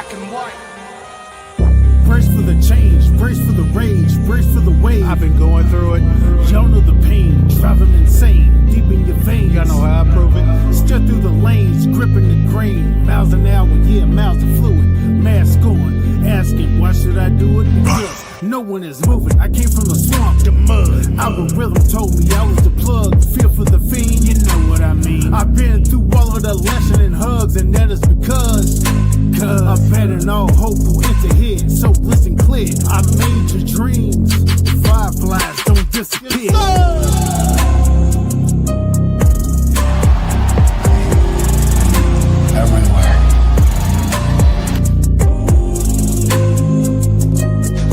black and white. Brace for the change, brace for the rage, brace for the wave. I've been going through it. Y'all know the pain, driving insane, deep in your veins. Y'all know how I prove it. Steer through the lanes, gripping the grain. Miles an hour, yeah, miles of fluid. Mask on, asking, why should I do it? Because no one is moving. I came from the swamp, the mud. Algorithm told me I was the plug. Feel for the fiend, you know what I mean. I've been through all of the lesson and hugs, and that is because I'm betting all hope will enter here. So listen clear, I made your dreams. Fireflies don't disappear. Everywhere.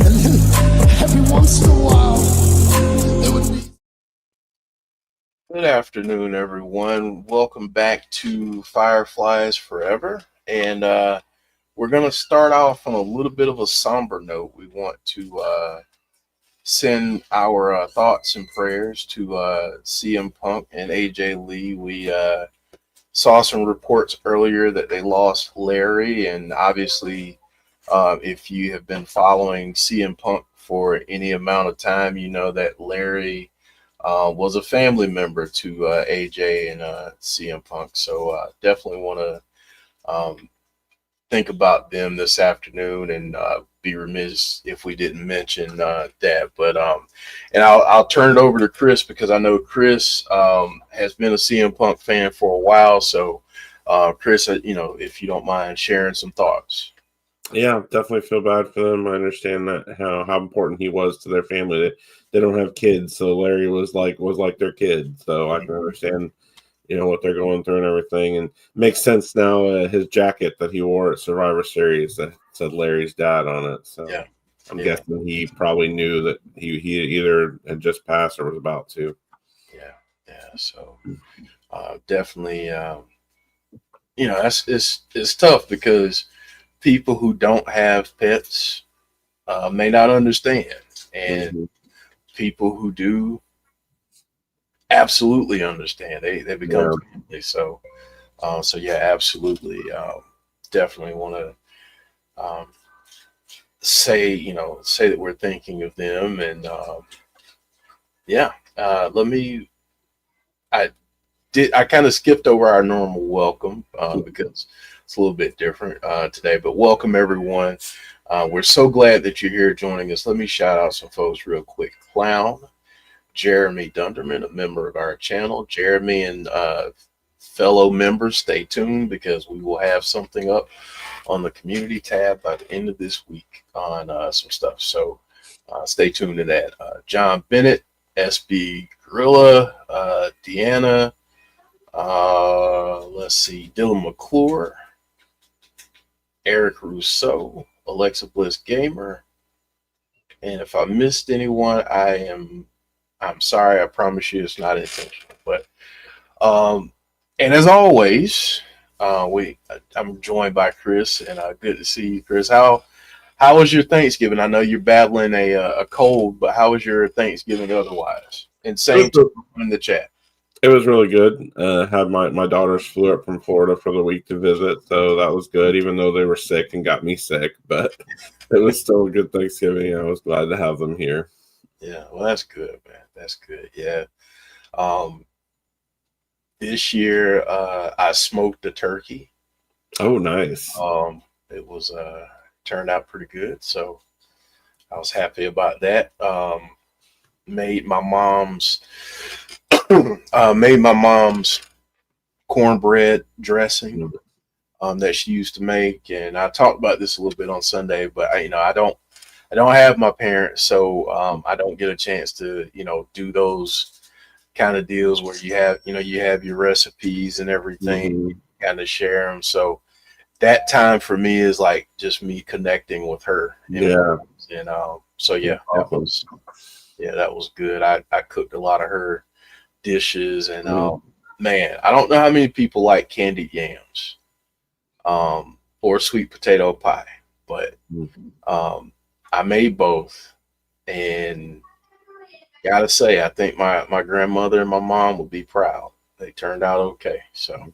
And then every once in a while, there would be. Good afternoon, everyone. Welcome back to Fireflies Forever. And we're going to start off on a little bit of a somber note. We want to send our thoughts and prayers to CM Punk and AJ Lee. We saw some reports earlier that they lost Larry. And obviously, if you have been following CM Punk for any amount of time, you know that Larry was a family member to AJ and CM Punk. So definitely want to think about them this afternoon and be remiss if we didn't mention that. But and I'll turn it over to Chris because I know Chris has been a CM Punk fan for a while. So Chris, if you don't mind sharing some thoughts. Yeah, definitely feel bad for them. I understand that how important he was to their family. They don't have kids, so Larry was like their kid. So I can understand, what they're going through and everything. And makes sense now. His jacket that he wore at Survivor Series that said Larry's dad on it. So yeah. I'm guessing he probably knew that he either had just passed or was about to. Yeah. So definitely, it's tough because people who don't have pets may not understand, and people who do absolutely understand. They become family. So yeah, absolutely. Definitely want to say that we're thinking of them, and I kind of skipped over our normal welcome because it's a little bit different today, but welcome everyone. We're so glad that you're here joining us. Let me shout out some folks real quick. Clown, Jeremy Dunderman, a member of our channel. Jeremy and fellow members, stay tuned because we will have something up on the community tab by the end of this week on some stuff. So stay tuned to that. John Bennett, SB Gorilla, Deanna, let's see, Dylan McClure, Eric Rousseau, Alexa Bliss Gamer, and if I missed anyone, I'm sorry. I promise you it's not intentional. But and as always, I'm joined by Chris, and good to see you, Chris. How was your Thanksgiving? I know you're battling a cold, but how was your Thanksgiving otherwise? And same in the chat. It was really good. Had my daughters flew up from Florida for the week to visit, so that was good, even though they were sick and got me sick. But it was still a good Thanksgiving. I was glad to have them here. Yeah, well, that's good, man. That's good. Yeah. This year, I smoked a turkey. Oh, nice. It was turned out pretty good, so I was happy about that. Made my mom's cornbread dressing that she used to make, and I talked about this a little bit on Sunday. But I don't have my parents, so I don't get a chance to do those kind of deals where you have your recipes and everything, kind of share them. So that time for me is like just me connecting with her. And so yeah, that was good. I cooked a lot of her dishes, and man, I don't know how many people like candied yams or sweet potato pie, but I made both, and gotta say, I think my grandmother and my mom would be proud. They turned out okay. So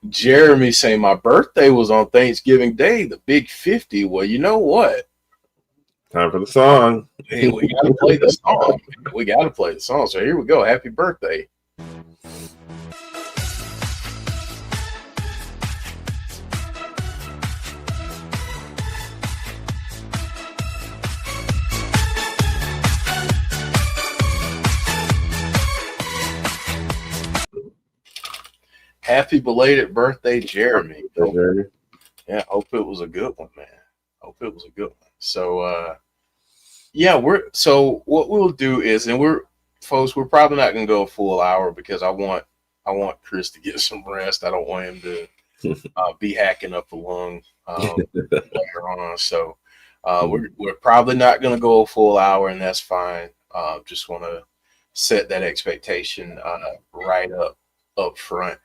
Jeremy saying my birthday was on Thanksgiving Day, the big 50. Well, you know what? Time for the song. Hey, we got to play the song. We got to play the song. So here we go. Happy birthday. Happy belated birthday, Jeremy. Yeah, hope it was a good one, man. Hope it was a good one. So, yeah, so what we'll do is, and we're probably not gonna go a full hour because I want Chris to get some rest. I don't want him to be hacking up a lung later on. So, we're probably not gonna go a full hour, and that's fine. Just want to set that expectation right up front.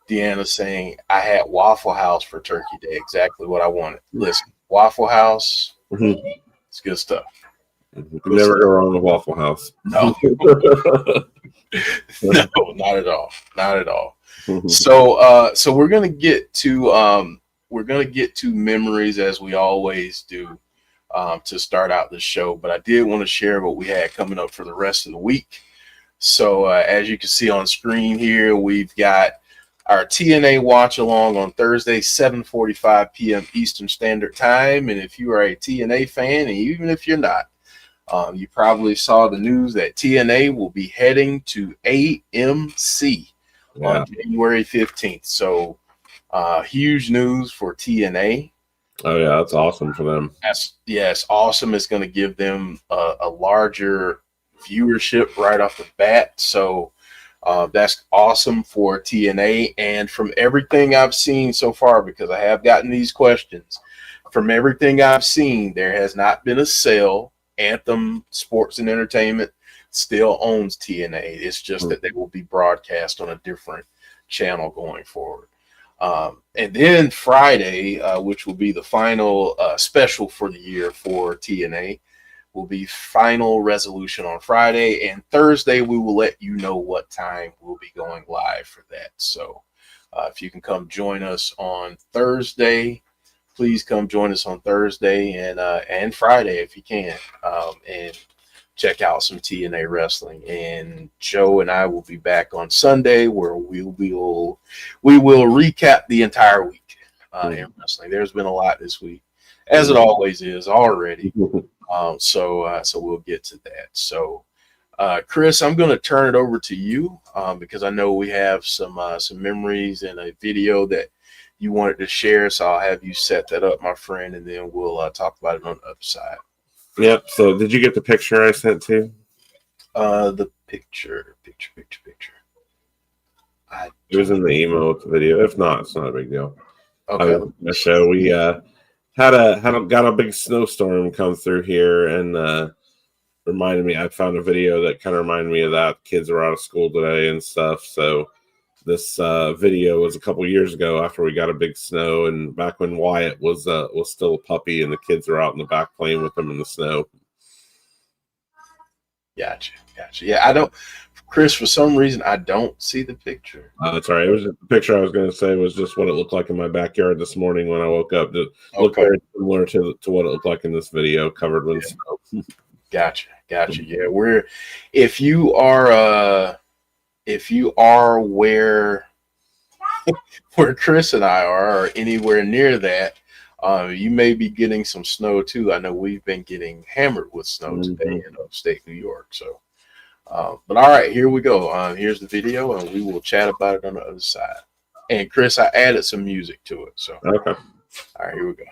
Deanna saying, I had Waffle House for Turkey Day. Exactly what I wanted. Listen, Waffle House, it's good stuff. Never go wrong with Waffle House. No. No, not at all. Not at all. So we're gonna get to memories as we always do to start out the show. But I did want to share what we had coming up for the rest of the week. So as you can see on screen here, we've got our TNA watch along on Thursday, 7:45 p.m. Eastern Standard Time. And if you are a TNA fan, and even if you're not, you probably saw the news that TNA will be heading to AMC on January 15th. So huge news for TNA. Oh, yeah, that's awesome for them. Yes, awesome. It's going to give them a larger viewership right off the bat. So that's awesome for TNA. And from everything I've seen so far, because I have gotten these questions, from everything I've seen, there has not been a sale. Anthem Sports and Entertainment still owns TNA. It's just that they will be broadcast on a different channel going forward. And then Friday, which will be the final special for the year for TNA, will be Final Resolution on Friday. And Thursday, we will let you know what time we'll be going live for that. So if you can come join us on Thursday, please come join us on Thursday and Friday if you can, and check out some TNA wrestling. And Joe and I will be back on Sunday, where we will recap the entire week in wrestling. There's been a lot this week, as it always is already. So we'll get to that. So, Chris, I'm going to turn it over to you because I know we have some memories and a video that you wanted to share. So I'll have you set that up, my friend, and then we'll talk about it on the other side. Yep. So did you get the picture I sent to? The picture. It was in the email with the video. If not, it's not a big deal. Okay. So we got a big snowstorm come through here, and reminded me. I found a video that kind of reminded me of that. Kids were out of school today and stuff. So this video was a couple years ago after we got a big snow, and back when Wyatt was still a puppy, and the kids were out in the back playing with him in the snow. Gotcha. Yeah, I don't, Chris. For some reason, I don't see the picture. That's all right. It was the picture I was going to say was just what it looked like in my backyard this morning when I woke up. It looked very similar to what it looked like in this video, covered with snow. Gotcha. Yeah, if you are where Chris and I are, or anywhere near that, you may be getting some snow too. I know we've been getting hammered with snow today in upstate New York. So, but all right, here we go. Here's the video, and we will chat about it on the other side. And Chris, I added some music to it. So, okay. All right, here we go.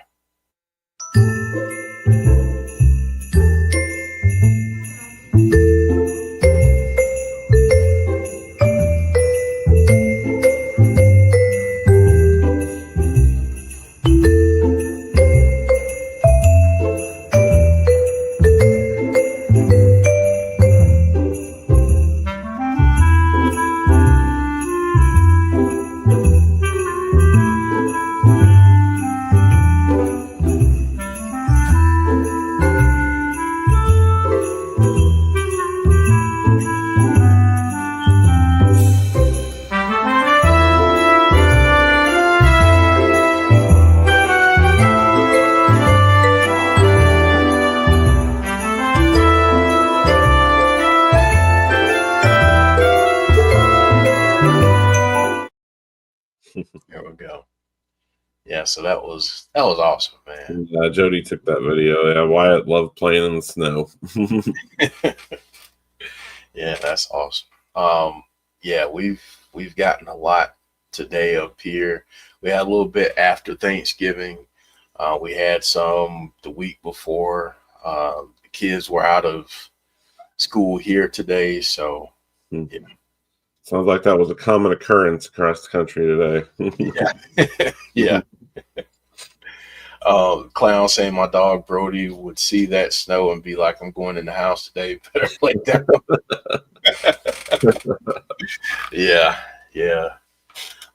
so that was awesome, man. Yeah, Jodie took that video. Yeah, Wyatt loved playing in the snow. Yeah, that's awesome. Yeah, we've gotten a lot today up here. We had a little bit after Thanksgiving. We had some the week before. The kids were out of school here today, so yeah. Sounds like that was a common occurrence across the country today. Yeah. Clown saying my dog Brody would see that snow and be like, I'm going in the house today. Better lay down. Yeah.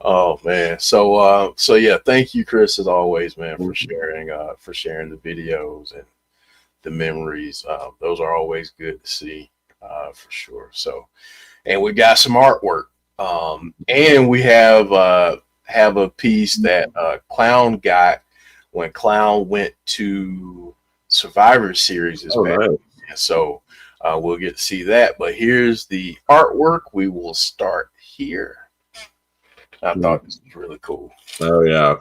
Oh man. So yeah, thank you, Chris, as always, man, for sharing the videos and the memories. Those are always good to see, for sure. So, and we got some artwork. And we have a piece that Clown got when Clown went to Survivor Series this back. Right. So we'll get to see that. But here's the artwork. We will start here. I thought this was really cool. Oh yeah,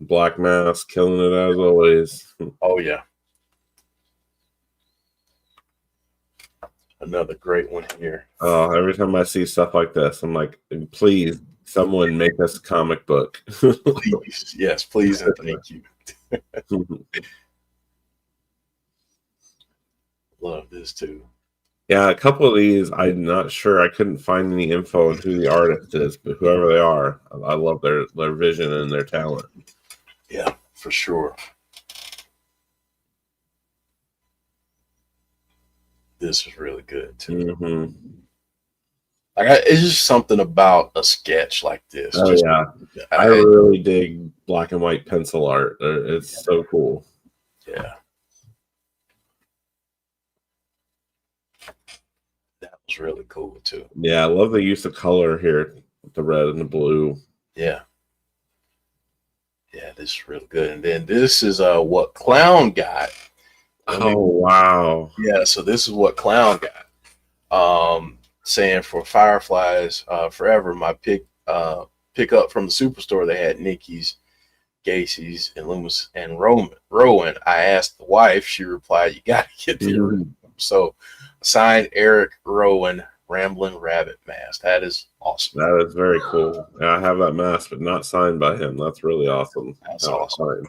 Black Mask killing it as always. Oh yeah, another great one here. Oh, every time I see stuff like this, I'm like, please, someone make us a comic book. Please, yes, please, and thank you. Love this too. Yeah, a couple of these, I'm not sure. I couldn't find any info on who the artist is, but whoever they are, I love their vision and their talent. Yeah, for sure. This is really good too. It's just something about a sketch like this. Oh yeah, I really dig black and white pencil art. It's so cool. Yeah. That was really cool too. Yeah, I love the use of color here with the red and the blue. Yeah. Yeah, this is really good. And then this is what Clown got. Oh wow. Yeah, so this is what Clown got. Saying for Fireflies forever, my pick up from the superstore, they had Nikki's, Gacy's, and Loomis and Rowan. I asked the wife, she replied, you gotta get the original. So signed Eric Rowan, Ramblin' Rabbit mask. That is awesome. That is very cool. Yeah, I have that mask, but not signed by him. That's really awesome. That's awesome.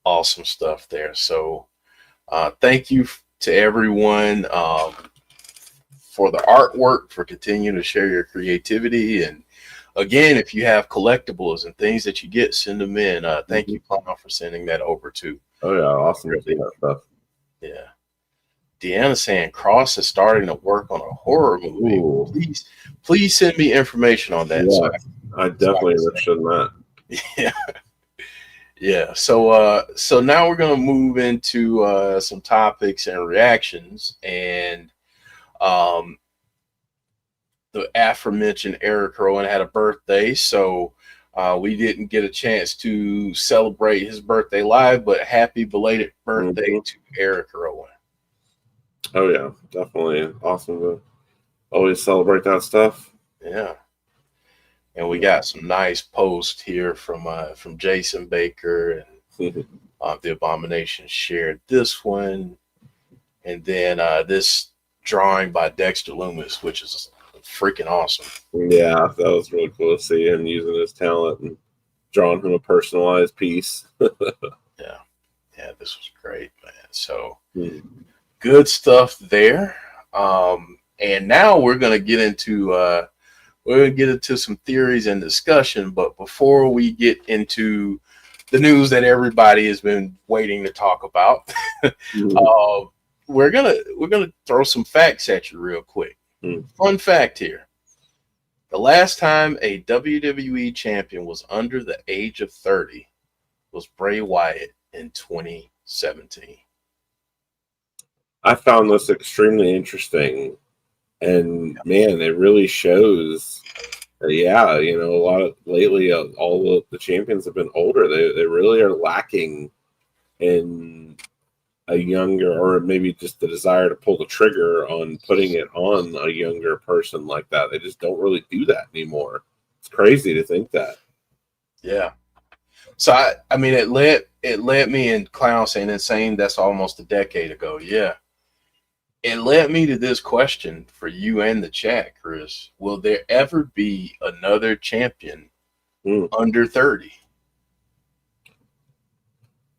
Awesome stuff there. So thank you to everyone for the artwork, for continuing to share your creativity. And again, if you have collectibles and things that you get, send them in. Thank you, Clown, for sending that over too. Oh yeah, awesome to see that stuff. Yeah. Deanna saying Cross is starting to work on a horror movie. Ooh. Please send me information on that. Yeah, so I definitely interested in that. Yeah. Yeah. So now we're gonna move into some topics and reactions. And the aforementioned Eric Rowan had a birthday, so we didn't get a chance to celebrate his birthday live, but happy belated birthday to Eric Rowan. Oh yeah, definitely awesome to always celebrate that stuff. Yeah. And we got some nice posts here from Jason Baker, and the Abomination shared this one, and then this drawing by Dexter Loomis, which is freaking awesome. Yeah, that was really cool to see him using his talent and drawing him a personalized piece. Yeah, this was great, man. So good stuff there. And now we're gonna get into some theories and discussion. But before we get into the news that everybody has been waiting to talk about, we're gonna throw some facts at you real quick. Fun fact here: the last time a WWE champion was under the age of 30 was Bray Wyatt in 2017. I found this extremely interesting, and man, it really shows. Yeah, a lot of lately, all the champions have been older. They really are lacking in a younger, or maybe just the desire to pull the trigger on putting it on a younger person like that. They just don't really do that anymore. It's crazy to think that. Yeah. So I mean, it led me in Clown saying insane. That's almost a decade ago. Yeah, it led me to this question for you and the chat, Chris. Will there ever be another champion under 30?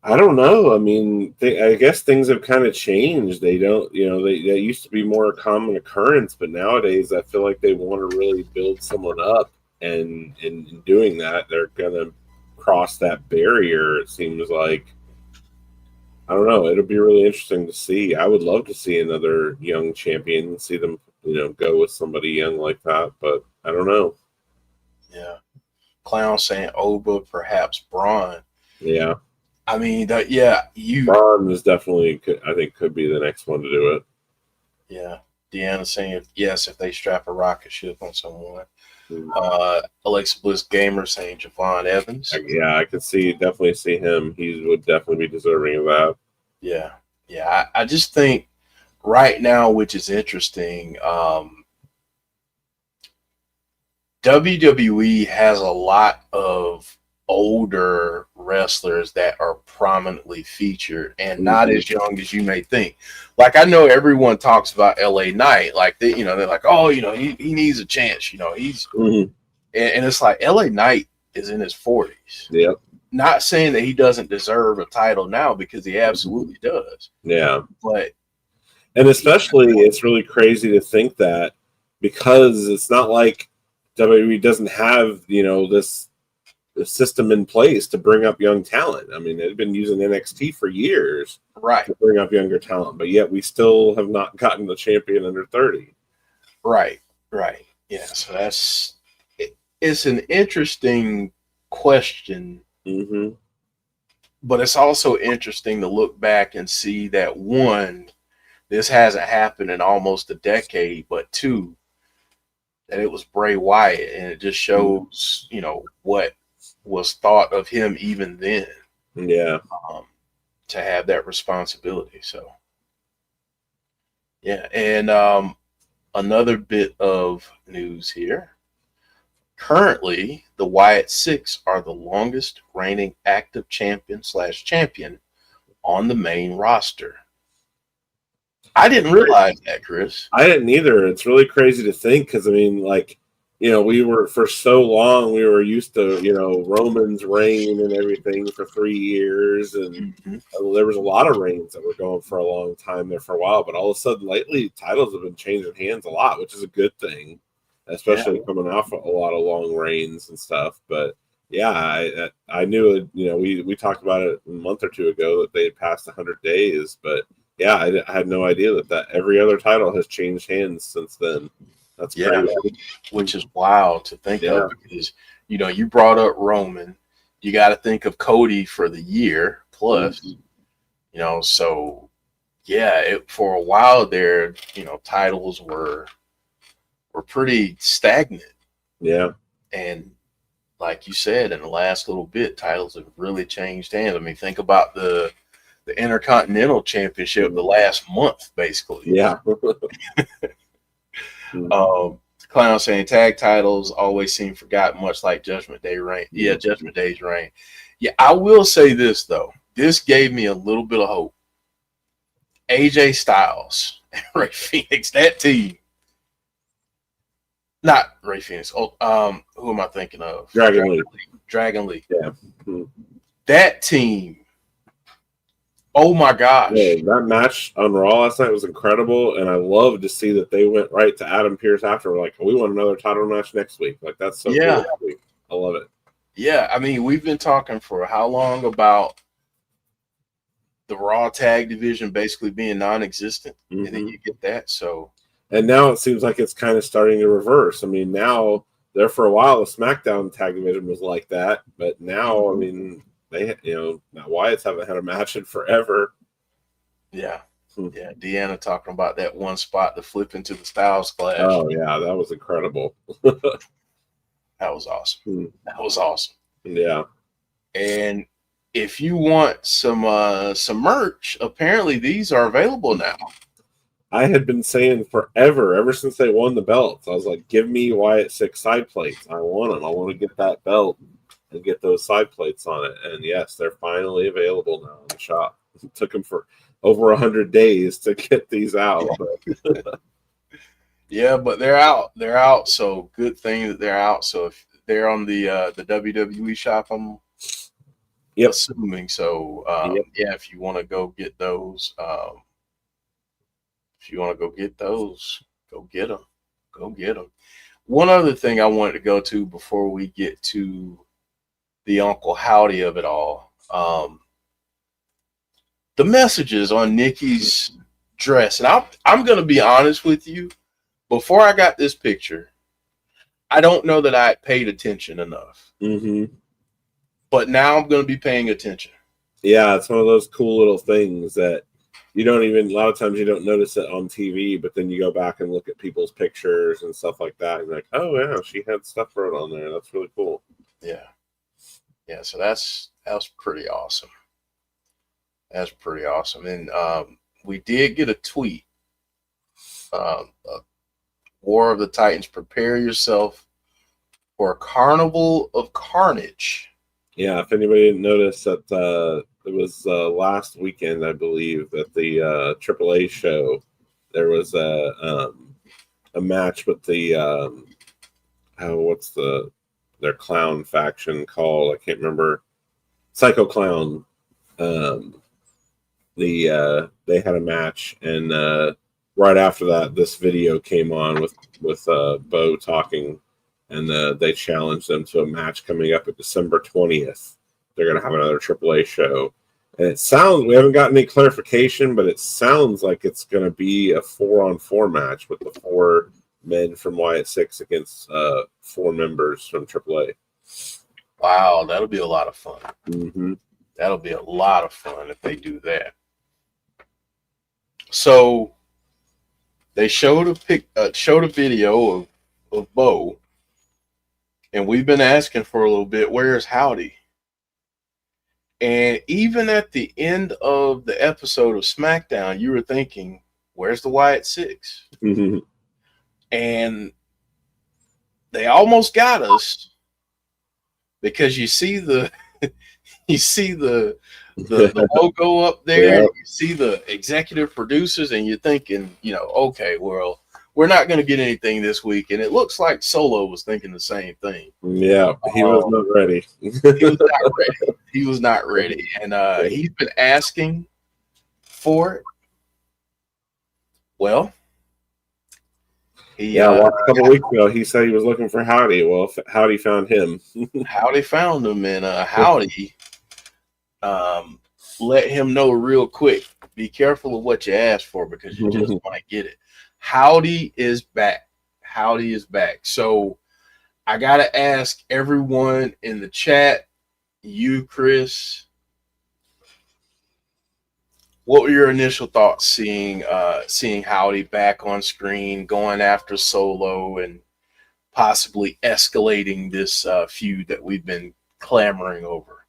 I don't know. I mean, I guess things have kind of changed. They don't, they used to be more a common occurrence, but nowadays I feel like they want to really build someone up, and in doing that, they're gonna cross that barrier. It seems like. I don't know. It'll be really interesting to see. I would love to see another young champion, see them, go with somebody young like that. But I don't know. Yeah, Clown saying Oba, perhaps Braun. Yeah. I mean, Braun is definitely, I think, could be the next one to do it. Yeah. Deanna saying yes if they strap a rocket ship on someone. Alexa Bliss Gamer saying Javon Evans. Yeah, I could definitely see him. He would definitely be deserving of that. Yeah. Yeah. I just think right now, which is interesting, WWE has a lot of older wrestlers that are prominently featured and not as young as you may think. Like, I know everyone talks about LA Knight, like they're like, oh, he needs a chance, he's and it's like LA Knight is in his 40s. Yep. Not saying that he doesn't deserve a title now, because he absolutely does. Yeah. And especially it's really crazy to think that, because it's not like WWE doesn't have, this system in place to bring up young talent. I mean, they've been using NXT for years, right, to bring up younger talent, but yet we still have not gotten the champion under 30. Right. Yeah. So it's an interesting question, but it's also interesting to look back and see that, one, this hasn't happened in almost a decade, but two, that it was Bray Wyatt, and it just shows, what was thought of him even then. Yeah. To have that responsibility. So, yeah. And another bit of news here. Currently, the Wyatt Sicks are the longest reigning active champion on the main roster. I didn't realize that, Chris. I didn't either. It's really crazy to think, because, I mean, like, we were, for so long, we were used to, Roman's reign and everything for 3 years. And there was a lot of reigns that were going for a long time there for a while. But all of a sudden, lately, titles have been changing hands a lot, which is a good thing, especially coming off a lot of long reigns and stuff. But, yeah, I knew, we talked about it a month or two ago that they had passed 100 days. But, yeah, I had no idea that every other title has changed hands since then. That's crazy. Which is wild to think of, because you brought up Roman, you got to think of Cody for the year plus, so for a while there, titles were pretty stagnant. Yeah, and like you said, in the last little bit, titles have really changed hands. I mean, think about the Intercontinental Championship the last month, basically. Yeah. Clown saying tag titles always seem forgotten, much like Judgment Day reign. Yeah, Judgment Day's reign. Yeah, I will say this though. This gave me a little bit of hope. AJ Styles and Ray Phoenix, that team. Not Ray Phoenix. Oh, who am I thinking of? Dragon Lee. Yeah. That team. Oh my gosh. Yeah, that match on Raw last night was incredible, and I love to see that they went right to Adam Pearce after. We're like, we want another title match next week. Like, that's so cool. I love it. Yeah, I mean, we've been talking for how long about the Raw tag division basically being non-existent, and then you get that. So, and now it seems like it's kind of starting to reverse. I mean, now there for a while the SmackDown tag division was like that, but now I mean, they Wyatts haven't had a match in forever. Yeah. Yeah, Deanna talking about that one spot to flip into the Styles Clash. Oh yeah, that was incredible. That was awesome. That was awesome. Yeah. And if you want some merch, apparently these are available now. I had been saying forever, ever since they won the belts, I was like, give me Wyatt Sicks side plates. I want them. I want to get that belt. and get those side plates on it. And yes, they're finally available now in the shop. It took them for over 100 days to get these out. But Yeah, but they're out. They're out. So good thing that they're out. So if they're on the WWE shop, I'm assuming. So Yep. yeah, if you want to go get those, go get them. Go get them. One other thing I wanted to go to before we get to the Uncle Howdy of it all, the messages on Nikki's dress, and I'm going to be honest with you. Before I got this picture, I don't know that I paid attention enough. Mm-hmm. But now I'm going to be paying attention. Yeah, it's one of those cool little things that you don't even, a lot of times you don't notice it on TV, but then you go back and look at people's pictures and stuff like that. And like, oh, yeah, she had stuff wrote on there. That's really cool. Yeah. Yeah, so that's pretty awesome. That's pretty awesome. And we did get a tweet. War of the Titans, prepare yourself for a carnival of carnage. Yeah, if anybody didn't notice that it was last weekend, I believe, at the AAA show, there was a match with the what's their clown faction called? I can't remember. Psycho Clown. They had a match, and right after that, this video came on with Bo talking. And they challenged them to a match coming up at December 20th. They're going to have another AAA show. And it sounds, we haven't gotten any clarification, but it sounds like it's going to be a 4-on-4 match with the 4 men from Wyatt Sicks against 4 members from AAA. Wow, that'll be a lot of fun. Mm-hmm. That'll be a lot of fun if they do that. So they showed a video of Bo. And we've been asking for a little bit, where's Howdy? And even at the end of the episode of SmackDown, you were thinking, where's the Wyatt Sicks? Mm-hmm. And they almost got us because you see the logo up there, Yeah. you see the executive producers, and you're thinking, okay, well, we're not going to get anything this week. And it looks like Solo was thinking the same thing. Yeah, he was not ready. He was not ready. And he's been asking for it. Well, a couple weeks ago, he said he was looking for Howdy. Well, Howdy found him. Howdy found him, and Howdy let him know real quick. Be careful of what you ask for because you just might get it. Howdy is back. Howdy is back. So I got to ask everyone in the chat, you, Chris, what were your initial thoughts seeing Howdy back on screen, going after Solo, and possibly escalating this feud that we've been clamoring over?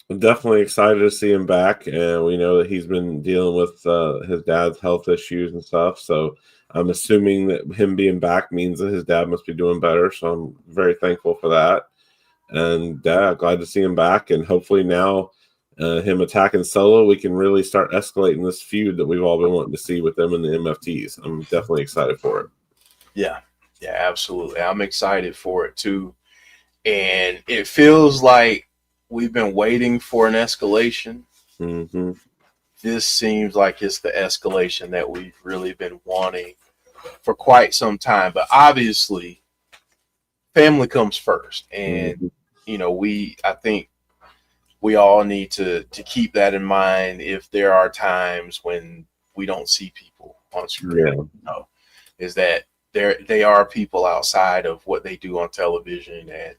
I'm definitely excited to see him back, and we know that he's been dealing with his dad's health issues and stuff, so I'm assuming that him being back means that his dad must be doing better, so I'm very thankful for that. And glad to see him back, and hopefully now him attacking Solo, we can really start escalating this feud that we've all been wanting to see with them in the MFTs. I'm definitely excited for it. Yeah, absolutely. I'm excited for it too. And it feels like we've been waiting for an escalation. Mm-hmm. This seems like it's the escalation that we've really been wanting for quite some time. But obviously, family comes first. And, I think we all need to keep that in mind if there are times when we don't see people on screen. Yeah. Is that they are people outside of what they do on television, and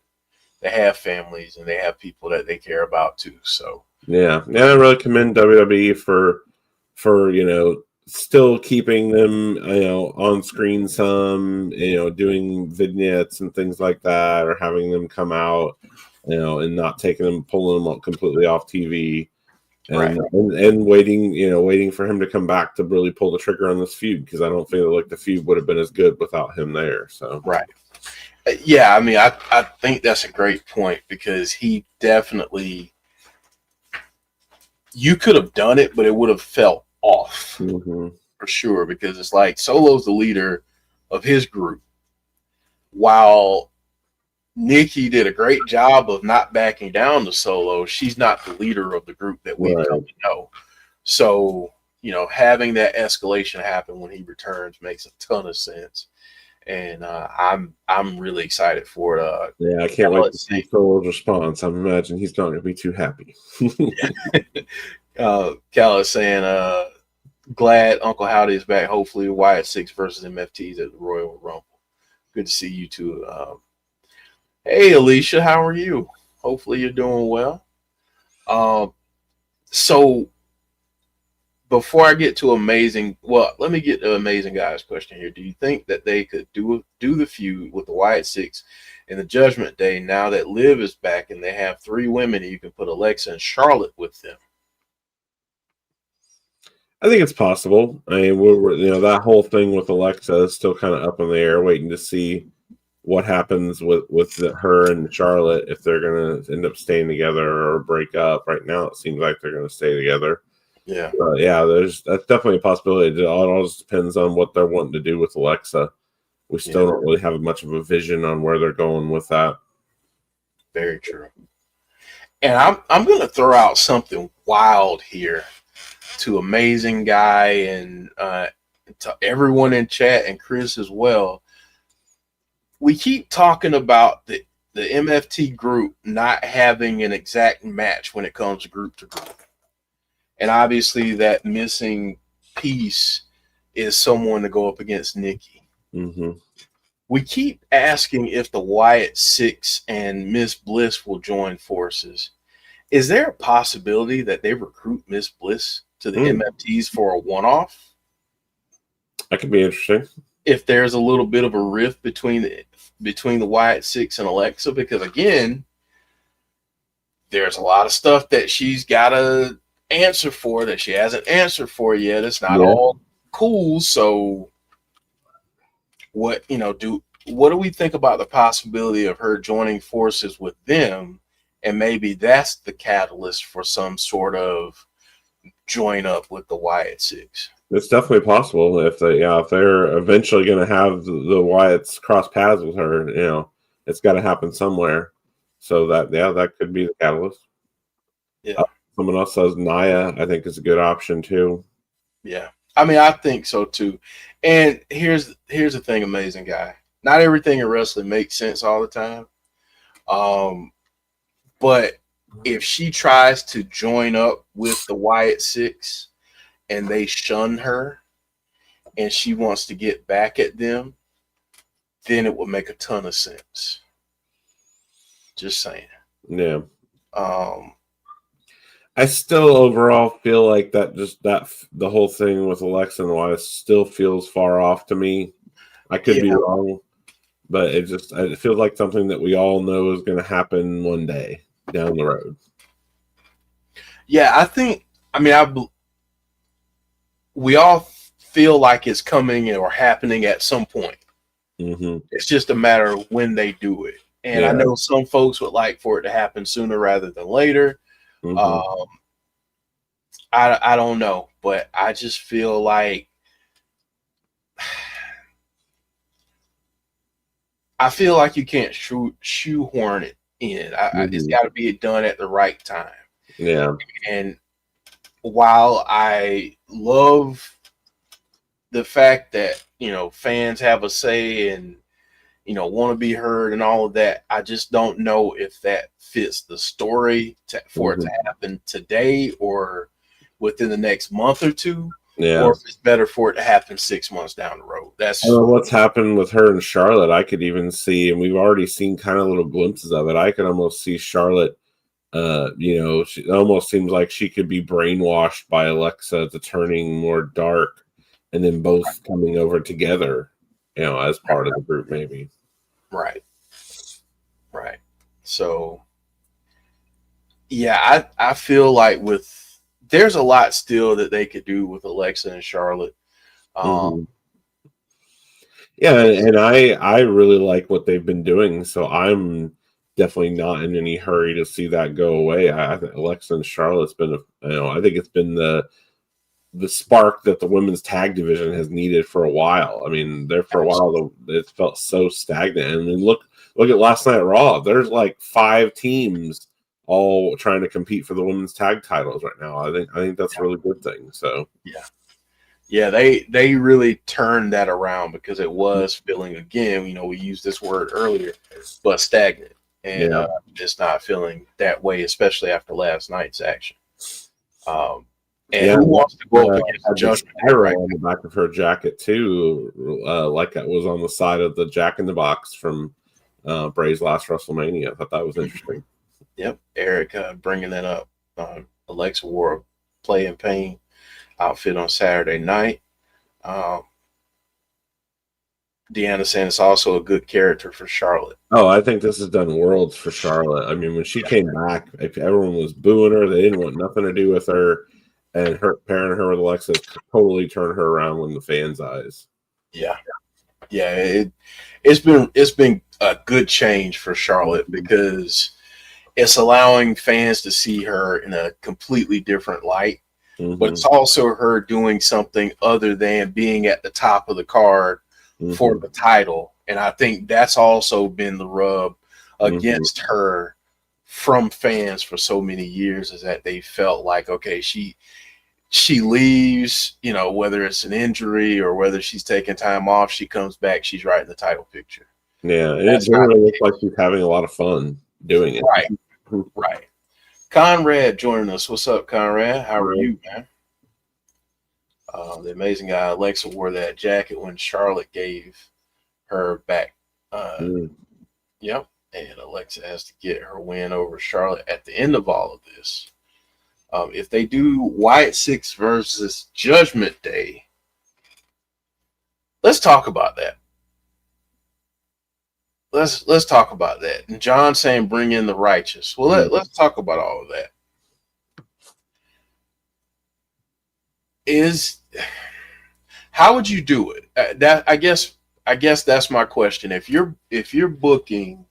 they have families and they have people that they care about too. So I really commend WWE for still keeping them on screen some, doing vignettes and things like that, or having them come out, and not pulling them completely off TV, and waiting for him to come back to really pull the trigger on this feud, because I don't feel like the feud would have been as good without him there. So right. Yeah, I mean, I think that's a great point because he definitely, you could have done it, but it would have felt off Mm-hmm. for sure because it's like Solo's the leader of his group, while Nikki did a great job of not backing down to Solo. She's not the leader of the group that we've come Right. to know. So, having that escalation happen when he returns makes a ton of sense. And I'm really excited for it. Yeah, I can't wait to Let's see see. Solo's response. I imagine he's not going to be too happy. Cal is saying, glad Uncle Howdy is back. Hopefully, Wyatt Sicks versus MFTs at the Royal Rumble. Good to see you too. Hey, Alicia, how are you? Hopefully, you're doing well. So before I get to let me get to Amazing Guy's question here. Do you think that they could do the feud with the Wyatt Sicks in the Judgment Day now that Liv is back and they have 3 women and you can put Alexa and Charlotte with them? I think it's possible. I mean, that whole thing with Alexa is still kind of up in the air, waiting to see what happens with her and Charlotte, if they're going to end up staying together or break up. Right now, it seems like they're going to stay together. Yeah. Yeah, that's definitely a possibility. It all just depends on what they're wanting to do with Alexa. We still don't really have much of a vision on where they're going with that. Very true. And I'm going to throw out something wild here to Amazing Guy and to everyone in chat and Chris as well. We keep talking about the MFT group not having an exact match when it comes to group. And obviously that missing piece is someone to go up against Nikki. Mm-hmm. We keep asking if the Wyatt Sicks and Miss Bliss will join forces. Is there a possibility that they recruit Miss Bliss to the MFTs for a one-off? That could be interesting. If there's a little bit of a rift between the Wyatt Sicks and Alexa, because again, there's a lot of stuff that she's got to answer for that she hasn't answered for yet. It's not all cool. So what do we think about the possibility of her joining forces with them, and maybe that's the catalyst for some sort of join up with the Wyatt Sicks? It's definitely possible if they're eventually going to have the Wyatts cross paths with her. It's got to happen somewhere. So that could be the catalyst. Yeah. Someone else says Naya, I think, is a good option too. Yeah. I mean, I think so too. And here's the thing, Amazing Guy. Not everything in wrestling makes sense all the time. But if she tries to join up with the Wyatt Sicks and they shun her and she wants to get back at them, then it would make a ton of sense. Just saying. Yeah. I still overall feel like the whole thing with Alexa and Wyatt still feels far off to me. I could be wrong, but it feels like something that we all know is going to happen one day down the road. Yeah, we all feel like it's coming or happening at some point. Mm-hmm. It's just a matter of when they do it. And I know some folks would like for it to happen sooner rather than later. Mm-hmm. I don't know, but I just feel like you can't shoehorn it in. It's got to be done at the right time. Yeah. And while I love the fact that, fans have a say and, want to be heard and all of that, I just don't know if that fits the story for it to happen today or within the next month or two. Yeah. Or if it's better for it to happen 6 months down the road. That's what's happened with her and Charlotte. I could even see, and we've already seen kind of little glimpses of it. I could almost see Charlotte. She almost seems like she could be brainwashed by Alexa to turning more dark, and then both coming over together, as part of the group, maybe. Right. So, yeah, I feel like there's a lot still that they could do with Alexa and Charlotte. Yeah, and I really like what they've been doing, so I'm definitely not in any hurry to see that go away. I think Alexa and Charlotte's been, I think it's been the spark that the women's tag division has needed for a while. I mean, there for a while it felt so stagnant. And then look at last night at Raw. There's like 5 teams all trying to compete for the women's tag titles right now. I think that's a really good thing. So yeah, they really turned that around because it was feeling, again, we used this word earlier, but stagnant, and just not feeling that way, especially after last night's action. And who wants to go up against Judgment Day, right? On the back of her jacket too, like that was on the side of the Jack in the Box from Bray's last WrestleMania. I thought that was interesting. Yep, Eric bringing that up. Alexa wore a Play in Pain outfit on Saturday night. Deanna saying it's also a good character for Charlotte. Oh, I think this has done worlds for Charlotte. I mean, when she came back, if everyone was booing her, they didn't want nothing to do with her. And her pairing her with Alexa totally turned her around in the fans' eyes. Yeah. It's been a good change for Charlotte because it's allowing fans to see her in a completely different light. Mm-hmm. But it's also her doing something other than being at the top of the card for the title. And I think that's also been the rub against her from fans for so many years, is that they felt like, okay, she leaves, whether it's an injury or whether she's taking time off, she comes back, she's right in the title picture. Yeah, and it generally looks like she's having a lot of fun doing it. Right. Conrad joining us. What's up, Conrad? How are you, man? The amazing guy Alexa wore that jacket when Charlotte gave her back. Yep. And Alexa has to get her win over Charlotte at the end of all of this. If they do Wyatt Sicks versus Judgment Day, let's talk about that. Let's talk about that. And John saying bring in the righteous. Well, let's talk about all of that. How would you do it? I guess that's my question. If you're booking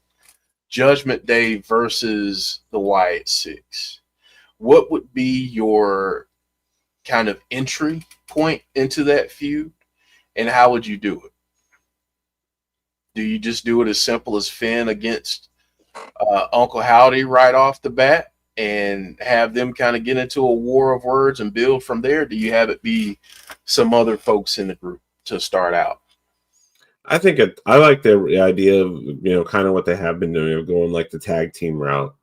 Judgment Day versus the Wyatt Sicks, what would be your kind of entry point into that feud, and how would you do it? Do you just do it as simple as Finn against Uncle Howdy right off the bat and have them kind of get into a war of words and build from there? Do you have it be some other folks in the group to start out? I think I like the idea of, kind of what they have been doing, of going like the tag team route.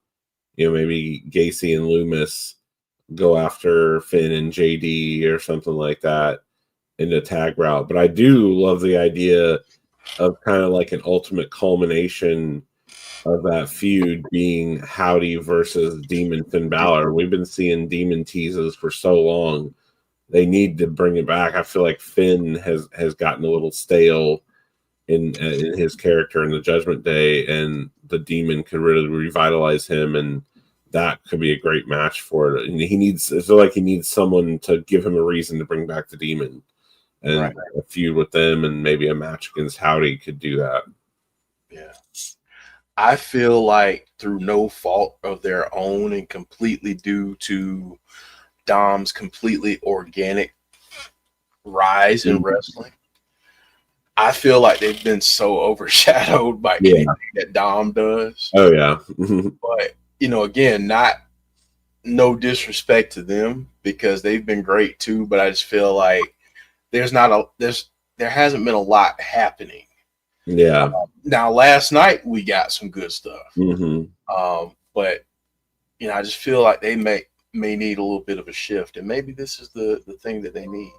Maybe Gacy and Loomis go after Finn and JD or something like that in the tag route. But I do love the idea of kind of like an ultimate culmination of that feud being Howdy versus Demon Finn Balor. We've been seeing Demon teases for so long. They need to bring it back. I feel like Finn has gotten a little stale in his character in the Judgment Day, and the Demon could really revitalize him, and that could be a great match for it. And I feel like he needs someone to give him a reason to bring back the Demon, and a feud with them, and maybe a match against Howdy could do that. Yeah. I feel like through no fault of their own and completely due to Dom's completely organic rise in wrestling, I feel like they've been so overshadowed by anything that Dom does. Oh, yeah. But, again, no disrespect to them, because they've been great too, but I just feel like there hasn't been a lot happening. Yeah. Now, last night we got some good stuff. But, I just feel like they may need a little bit of a shift, and maybe this is the thing that they need.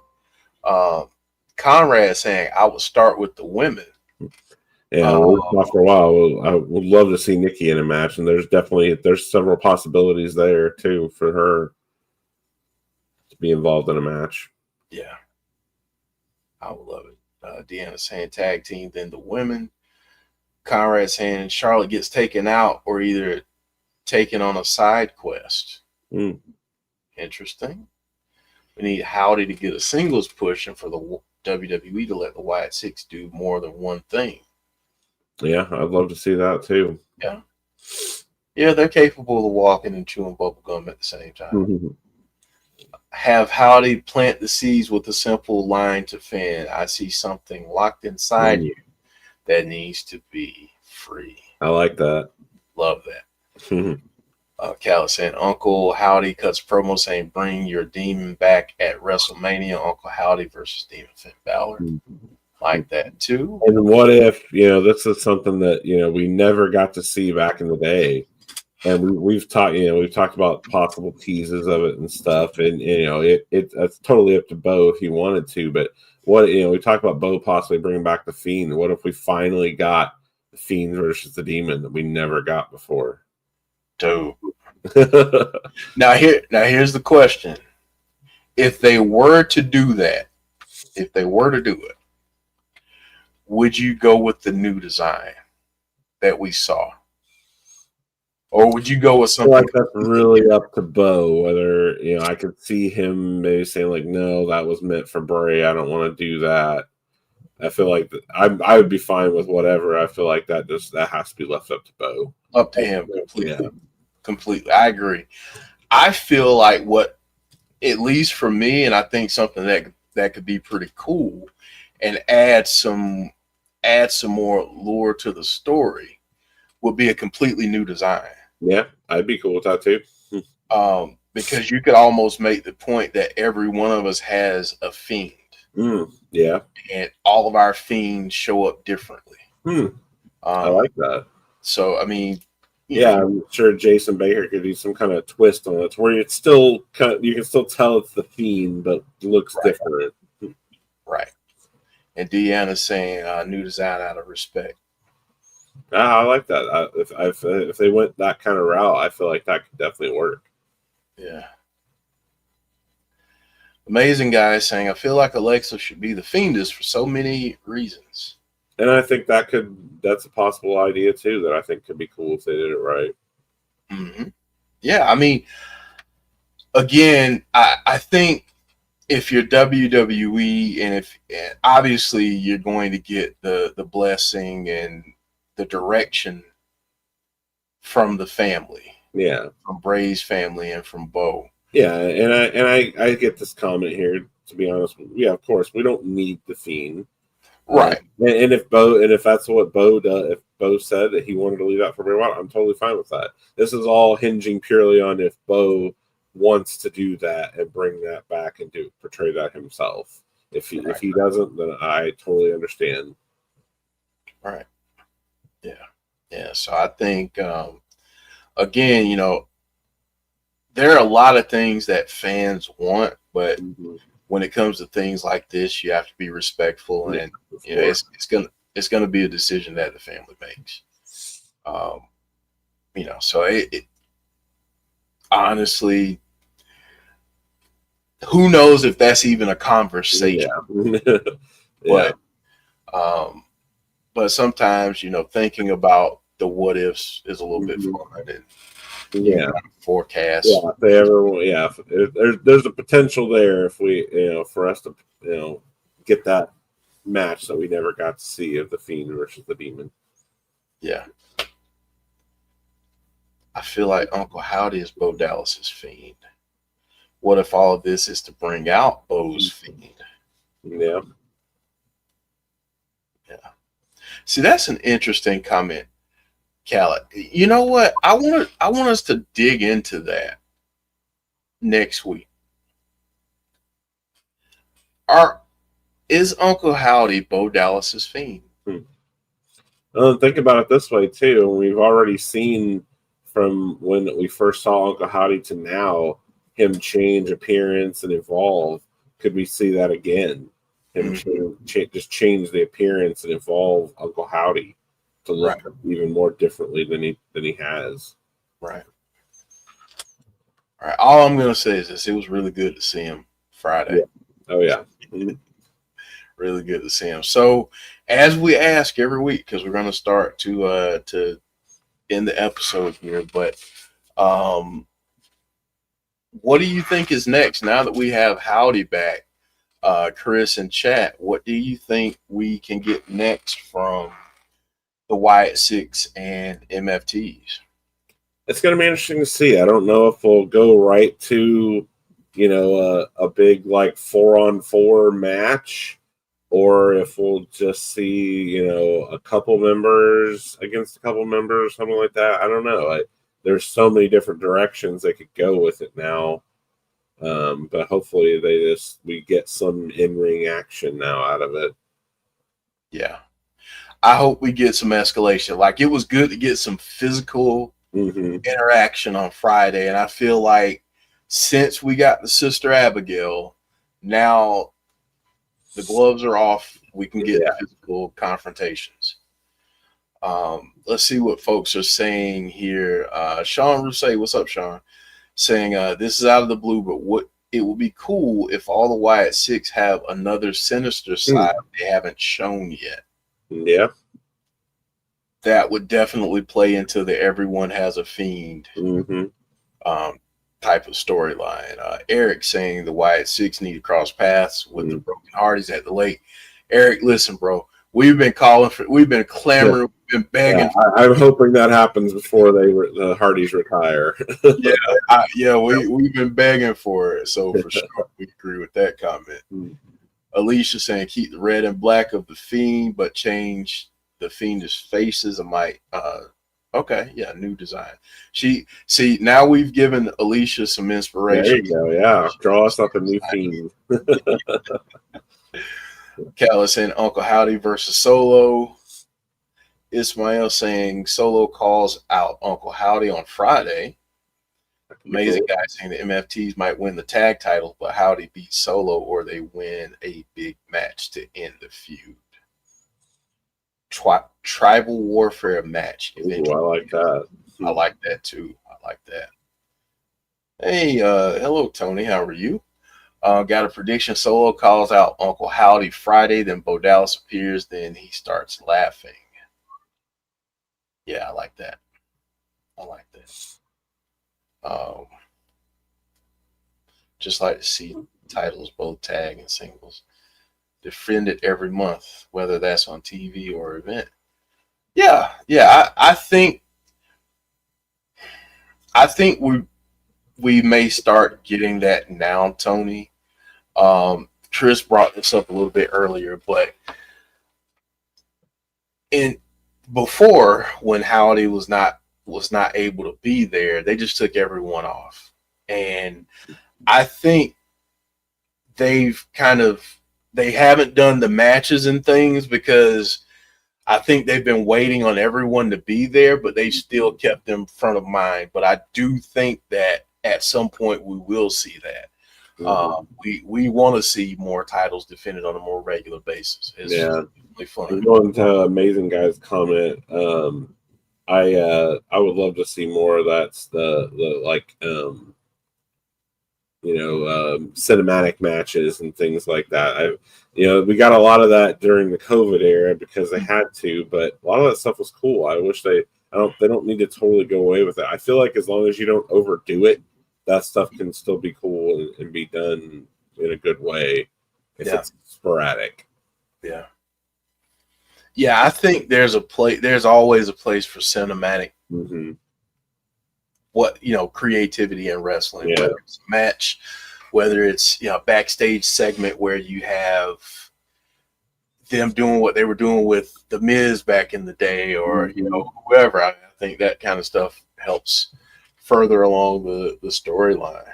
Conrad saying I would start with the women. Yeah, for a while. I would love to see Nikki in a match, and there's several possibilities there too for her to be involved in a match. Yeah, I would love it. Deanna saying tag team, then the women. Conrad saying Charlotte gets taken out or either taken on a side quest. Interesting. We need Howdy to get a singles push, and for the WWE to let the Wyatt Sicks do more than one thing. Yeah, I'd love to see that too. Yeah. Yeah, they're capable of walking and chewing bubble gum at the same time. Have Howdy plant the seeds with a simple line to Finn. I see something locked inside you that needs to be free. I like that. Love that. Cal saying Uncle Howdy cuts promo saying bring your demon back at WrestleMania. Uncle Howdy versus Demon Finn Balor. Like that too. And what if, this is something that, we never got to see back in the day. And we've talked about possible teases of it and stuff. And, it's totally up to Bo if he wanted to. But we talked about Bo possibly bringing back the Fiend. What if we finally got the Fiend versus the Demon that we never got before? Dope. Now here's the question. If they were to do that, would you go with the new design that we saw? Or would you go with something? I feel like that's really up to Bo. Whether I could see him maybe saying like, "No, that was meant for Bray. I don't want to do that." I feel like I would be fine with whatever. I feel like that has to be left up to Bo. Up to him completely. Yeah. Completely, I agree. I feel like at least for me, and I think something that could be pretty cool, and add some more lure to the story, would be a completely new design. Yeah, I'd be cool with that too. Because you could almost make the point that every one of us has a Fiend. Yeah. And all of our Fiends show up differently. I like that. So, I mean, I'm sure Jason Baker could do some kind of twist on it where it's still you can still tell it's the Fiend, but looks different. Right. And Deanna's saying new design out of respect. I like that. If they went that kind of route, I feel like that could definitely work. Yeah. Amazing guy saying, I feel like Alexa should be the Fiendess for so many reasons. And I think that's a possible idea too, that I think could be cool if they did it right. Mm-hmm. Yeah, I mean, again, I think if you're WWE and obviously you're going to get the blessing and the direction from the family. Yeah. From Bray's family and from Bo. Yeah, and I get this comment here, to be honest. Yeah, of course, we don't need the Fiend. Right. And if that's what Bo does, if Bo said that he wanted to leave out for Bray Wyatt, I'm totally fine with that. This is all hinging purely on if Bo wants to do that and bring that back and portray that himself. If he doesn't, then I totally understand. Right. Yeah. Yeah. So I think again, there are a lot of things that fans want, but when it comes to things like this, you have to be respectful, and it's gonna be a decision that the family makes. So it honestly, who knows if that's even a conversation? Yeah. But sometimes thinking about the what ifs is a little bit fun, and forecast. Yeah, if they ever, there's a potential there if we, for us to, get that match that we never got to see of the Fiend versus the Demon. Yeah. I feel like Uncle Howdy is Bo Dallas's Fiend. What if all of this is to bring out Bo's Fiend? Yeah. Yeah. See, that's an interesting comment, Khaled. You know what? I want us to dig into that next week. Is Uncle Howdy Bo Dallas's Fiend? Think about it this way too. We've already seen from when we first saw Uncle Howdy to now him change appearance and evolve. Could we see that again? Him just change the appearance and evolve Uncle Howdy to look even more differently than he has. Right. All right. All I'm going to say is this: it was really good to see him Friday. Yeah. Oh yeah. Really good to see him. So, as we ask every week, because we're going to start to end the episode here, but what do you think is next now that we have Howdy back? Chris in chat, what do you think we can get next from the Wyatt Sicks and MFTs? It's going to be interesting to see. I don't know if we'll go right to, a big like 4-on-4 match, or if we'll just see, a couple members against a couple members, something like that. I don't know. There's so many different directions they could go with it now. But hopefully we get some in-ring action now out of it. Yeah. I hope we get some escalation. Like, it was good to get some physical interaction on Friday, and I feel like since we got the Sister Abigail, now the gloves are off. We can get physical confrontations. Let's see what folks are saying here. Sean Rousset, what's up, Sean? Saying this is out of the blue, but it will be cool if all the Wyatt Sicks have another sinister side they haven't shown yet. Yeah. That would definitely play into the everyone has a fiend type of storyline. Eric saying the Wyatt Sicks need to cross paths with the Broken Hardys at the lake. Eric, listen, bro. We've been clamoring, we've been begging. Yeah, I'm hoping that happens before the Hardys retire. We've been begging for it. So for sure, we agree with that comment. Alicia saying keep the red and black of the Fiend, but change the Fiendish faces. New design. Now we've given Alicia some inspiration. There you go. Yeah, draw us up a new Fiend. Callus saying Uncle Howdy versus Solo. Ismail saying Solo calls out Uncle Howdy on Friday. Amazing Guy saying the MFTs might win the tag title, but Howdy beats Solo or they win a big match to end the feud. Tribal warfare match. Ooh, I like that. I like that too. I like that. Hey, hello, Tony. How are you? Got a prediction. Solo calls out Uncle Howdy Friday, then Bo Dallas appears, then he starts laughing. Yeah, I like that. Just like to see titles, both tag and singles, defended every month, whether that's on TV or event. Yeah. I think we may start getting that now, Tony. Chris brought this up a little bit earlier, but before, when Howdy was not able to be there, they just took everyone off. And I think they haven't done the matches and things because I think they've been waiting on everyone to be there, but they still kept them front of mind. But I do think that at some point we will see that. We want to see more titles defended on a more regular basis. It's really fun. Going to Amazing Guy's comment, I would love to see more of that's cinematic matches and things like that. We got a lot of that during the COVID era because they had to, but a lot of that stuff was cool. I wish they don't need to totally go away with it. I feel like as long as you don't overdo it, that stuff can still be cool and be done in a good way if it's sporadic. Yeah. Yeah, I think there's always a place for cinematic creativity in wrestling. Yeah. Whether it's a match, whether it's a backstage segment where you have them doing what they were doing with the Miz back in the day, or whoever. I think that kind of stuff helps further along the storyline.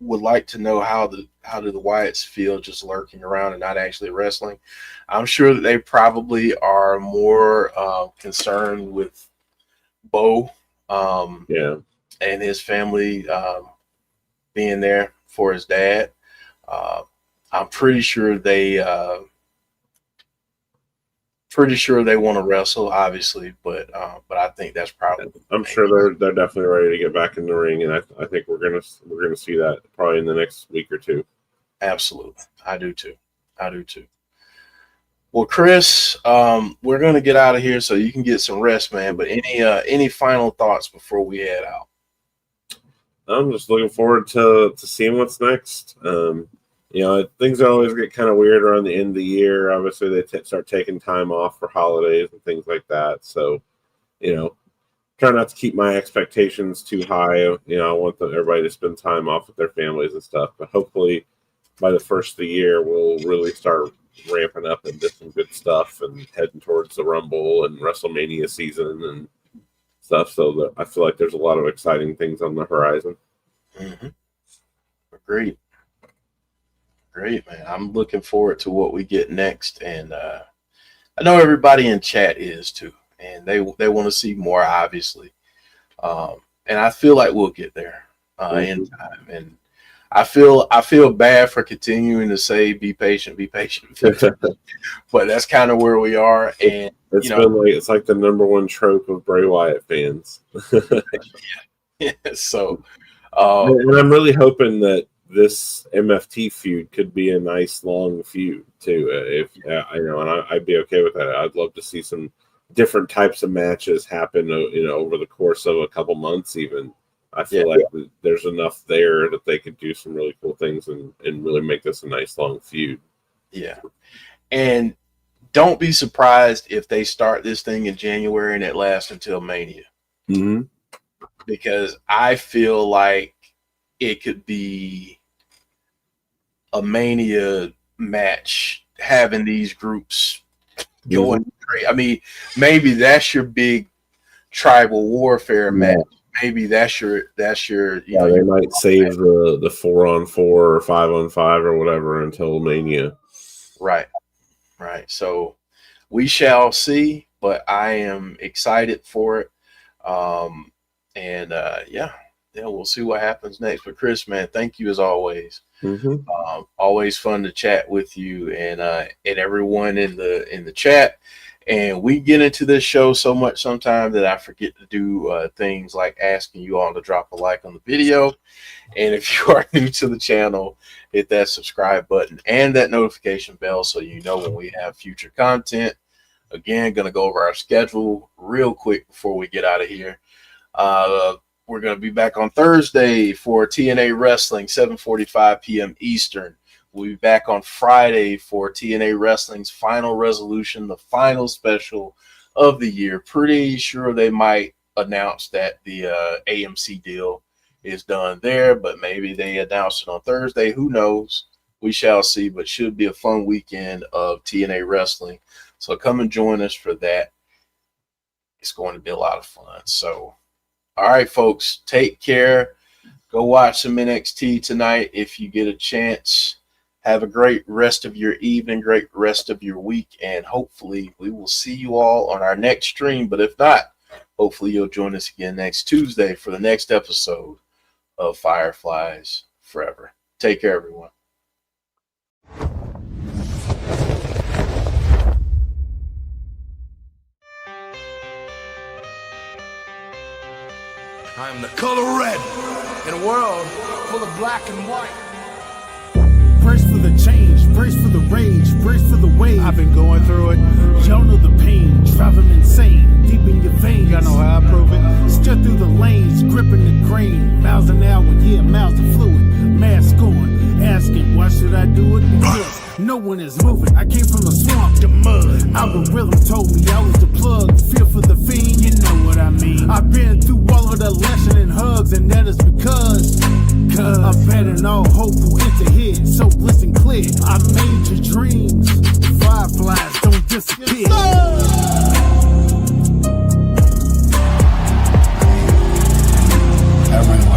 Would like to know how do the Wyatts feel just lurking around and not actually wrestling. I'm sure that they probably are more concerned with Bo and his family being there for his dad. I'm pretty sure they want to wrestle, obviously, but I think that's probably. I'm sure they're definitely ready to get back in the ring, and I think we're gonna see that probably in the next week or two. Absolutely, I do too. Well, Chris, we're gonna get out of here so you can get some rest, man. But any final thoughts before we head out? I'm just looking forward to seeing what's next. things always get kind of weird around the end of the year. Obviously, they start taking time off for holidays and things like that. So, try not to keep my expectations too high. I want everybody to spend time off with their families and stuff. But hopefully, by the first of the year, we'll really start ramping up into some good stuff and heading towards the Rumble and WrestleMania season and stuff. So I feel like there's a lot of exciting things on the horizon. Mm-hmm. Great, man. I'm looking forward to what we get next, and I know everybody in chat is too, and they want to see more, obviously. And I feel like we'll get there in time. And I feel bad for continuing to say be patient, but that's kind of where we are. And it's like the number one trope of Bray Wyatt fans. Yeah. So, and I'm really hoping that this MFT feud could be a nice long feud too. I'd be okay with that. I'd love to see some different types of matches happen, over the course of a couple months even. I feel like there's enough there that they could do some really cool things and really make this a nice long feud. Yeah. And don't be surprised if they start this thing in January and it lasts until Mania. Mm-hmm. Because I feel like it could be a Mania match having these groups going crazy. I mean, maybe that's your big tribal warfare match. Maybe that's your they might save the 4-on-4 or 5-on-5 or whatever until Mania. Right. So we shall see, but I am excited for it. We'll see what happens next. But Chris, man, thank you as always. Mm-hmm. Always fun to chat with you and everyone in the chat. And we get into this show so much sometimes that I forget to do things like asking you all to drop a like on the video. And if you are new to the channel, hit that subscribe button and that notification bell so you know when we have future content. Again, going to go over our schedule real quick before we get out of here. We're going to be back on Thursday for TNA Wrestling, 7:45 p.m. Eastern. We'll be back on Friday for TNA Wrestling's Final Resolution, the final special of the year. Pretty sure they might announce that the AMC deal is done there, but maybe they announce it on Thursday. Who knows? We shall see, but should be a fun weekend of TNA Wrestling. So come and join us for that. It's going to be a lot of fun. So, all right, folks, take care. Go watch some NXT tonight if you get a chance. Have a great rest of your evening, great rest of your week, and hopefully we will see you all on our next stream. But if not, hopefully you'll join us again next Tuesday for the next episode of Fireflies Forever. Take care, everyone. I am the color red in a world full of black and white. Brace for the change, brace for the rage, brace for the wave. I've been going through it. Y'all know the pain, driving insane, deep in your veins. Y'all know how I prove it. Steer through the lanes, gripping the grain. Miles an hour, yeah, miles of fluid. Mask on, asking, why should I do it? Because no one is moving. I came from the swamp, the mud. Algorithm told me I was the plug. Feel for the fiend, you know what I mean. I've been through all of the lesson and hugs, and that is because I bet in all hope will enter here. So listen clear, I made your dreams. Fireflies don't disappear. Everyone.